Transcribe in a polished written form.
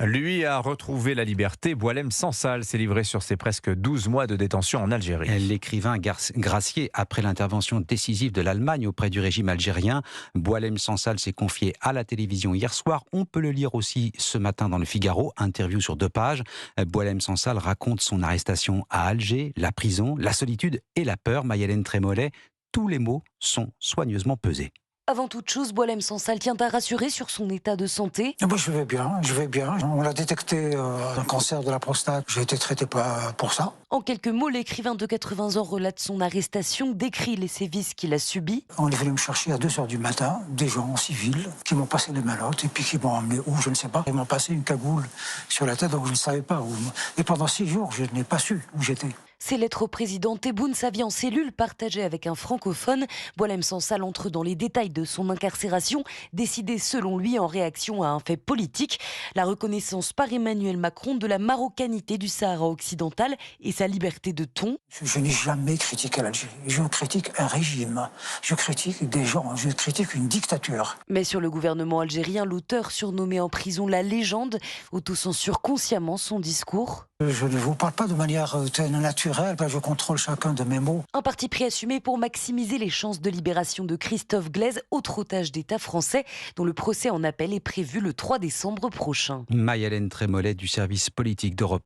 Lui a retrouvé la liberté. Boualem Sansal s'est livré sur ses presque 12 mois de détention en Algérie. L'écrivain gracié après l'intervention décisive de l'Allemagne auprès du régime algérien. Boualem Sansal s'est confié à la télévision hier soir. On peut le lire aussi ce matin dans le Figaro, interview sur 2 pages. Boualem Sansal raconte son arrestation à Alger, la prison, la solitude et la peur. Mayalène Trémollet, tous les mots sont soigneusement pesés. Avant toute chose, Boualem Sansal tient à rassurer sur son état de santé. Moi, je vais bien. On a détecté un cancer de la prostate. J'ai été traité pour ça. En quelques mots, l'écrivain de 80 ans relate son arrestation, décrit les sévices qu'il a subis. On est venu me chercher à 2h du matin, des gens en civil, qui m'ont passé les malottes et puis qui m'ont emmené où, je ne sais pas. Ils m'ont passé une cagoule sur la tête, donc je ne savais pas où. Et pendant 6 jours, je n'ai pas su où j'étais. Ses lettres au président Tebboune, sa vie en cellule partagée avec un francophone. Boualem Sansal entre dans les détails de son incarcération, décidée selon lui en réaction à un fait politique. La reconnaissance par Emmanuel Macron de la marocanité du Sahara occidental et sa liberté de ton. Je n'ai jamais critiqué l'Algérie. Je critique un régime. Je critique des gens. Je critique une dictature. Mais sur le gouvernement algérien, l'auteur surnommé en prison la légende autocensure consciemment son discours. Je ne vous parle pas de manière naturelle, je contrôle chacun de mes mots. Un parti pris assumé pour maximiser les chances de libération de Christophe Glaise, autre otage d'État français, dont le procès en appel est prévu le 3 décembre prochain. Mayalène Trémollet du service politique d'Europe